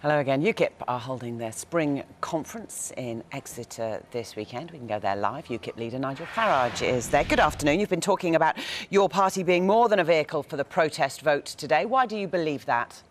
Hello again. UKIP are holding their spring conference in Exeter this weekend. We can go there live. UKIP leader Nigel Farage is there. Good afternoon. You've been talking about your party being more than a vehicle for the protest vote today. Why do you believe that?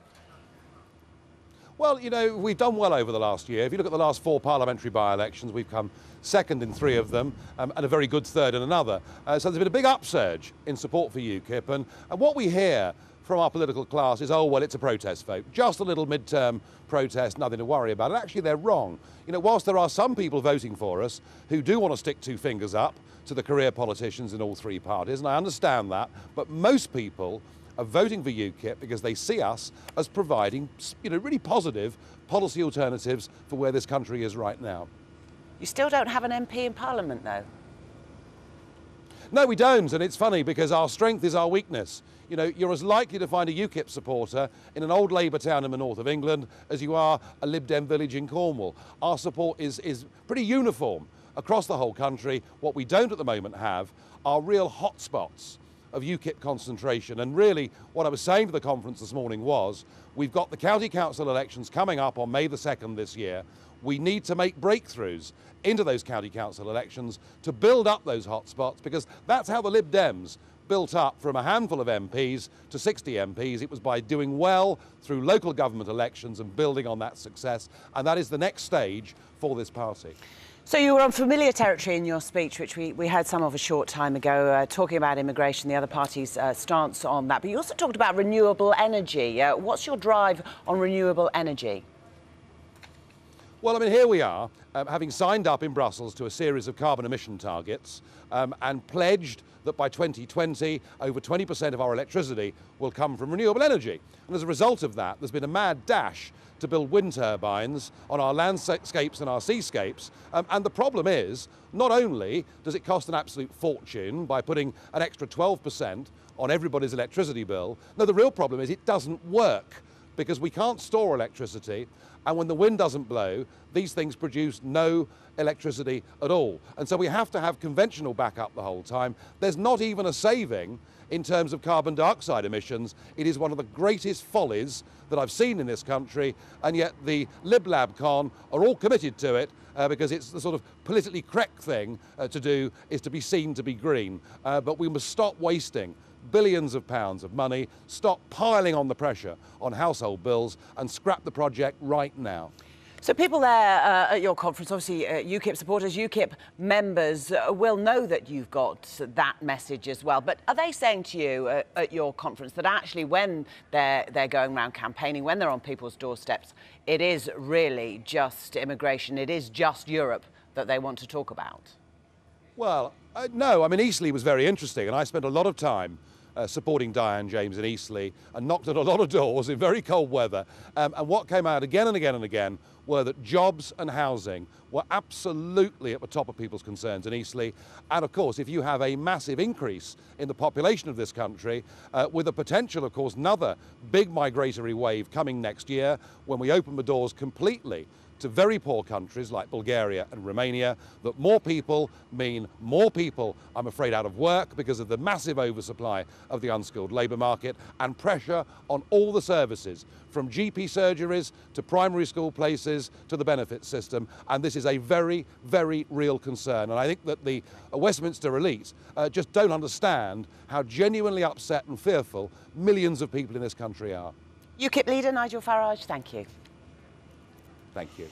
Well, you know, we've done well over the last year. If you look at the last 4 parliamentary by-elections, we've come second in 3 of them and a very good third in another. So there's been a big upsurge in support for UKIP. And what we hear from our political class is, oh, well, it's a protest vote. Just a little mid-term protest, nothing to worry about. And actually, they're wrong. You know, whilst there are some people voting for us who do want to stick 2 fingers up to the career politicians in all 3 parties, and I understand that, but most people are voting for UKIP because they see us as providing, you know, really positive policy alternatives for where this country is right now. You still don't have an MP in Parliament, though. No, we don't, and it's funny because our strength is our weakness. You know, you're as likely to find a UKIP supporter in an old Labour town in the north of England as you are a Lib Dem village in Cornwall. Our support is pretty uniform across the whole country. What we don't at the moment have are real hotspots of UKIP concentration. And really, what I was saying to the conference this morning was, we've got the county council elections coming up on May the 2nd this year. We need to make breakthroughs into those county council elections to build up those hotspots, because that's how the Lib Dems built up from a handful of MPs to 60 MPs. It was by doing well through local government elections and building on that success. And that is the next stage for this party. So you were on familiar territory in your speech, which we heard some of a short time ago, talking about immigration, the other party's stance on that. But you also talked about renewable energy. What's your drive on renewable energy? Well, I mean, here we are, having signed up in Brussels to a series of carbon emission targets and pledged that by 2020, over 20% of our electricity will come from renewable energy. And as a result of that, there's been a mad dash to build wind turbines on our landscapes and our seascapes. And the problem is, not only does it cost an absolute fortune by putting an extra 12% on everybody's electricity bill, no, the real problem is it doesn't work, because we can't store electricity, and when the wind doesn't blow, these things produce no electricity at all. And so we have to have conventional backup the whole time. There's not even a saving in terms of carbon dioxide emissions. It is one of the greatest follies that I've seen in this country, and yet the Lib Lab Con are all committed to it because it's the sort of politically correct thing to do, is to be seen to be green. But we must stop wasting billions of pounds of money, stop piling on the pressure on household bills, and scrap the project right now. So people there at your conference, obviously UKIP supporters, UKIP members will know that you've got that message as well. But are they saying to you at your conference that actually when they're going around campaigning, when they're on people's doorsteps, it is really just immigration, it is just Europe that they want to talk about? Well, no, I mean, Eastleigh was very interesting, and I spent a lot of time supporting Diane James in Eastleigh and knocked at a lot of doors in very cold weather. And what came out again and again and again were that jobs and housing were absolutely at the top of people's concerns in Eastleigh. And of course, if you have a massive increase in the population of this country, with a potential, of course, another big migratory wave coming next year, when we open the doors completely to very poor countries like Bulgaria and Romania, that more people mean more people, I'm afraid, out of work because of the massive oversupply of the unskilled labour market and pressure on all the services, from GP surgeries to primary school places to the benefits system. And this is a very, very real concern. And I think that the Westminster elite just don't understand how genuinely upset and fearful millions of people in this country are. UKIP leader Nigel Farage, thank you. Thank you.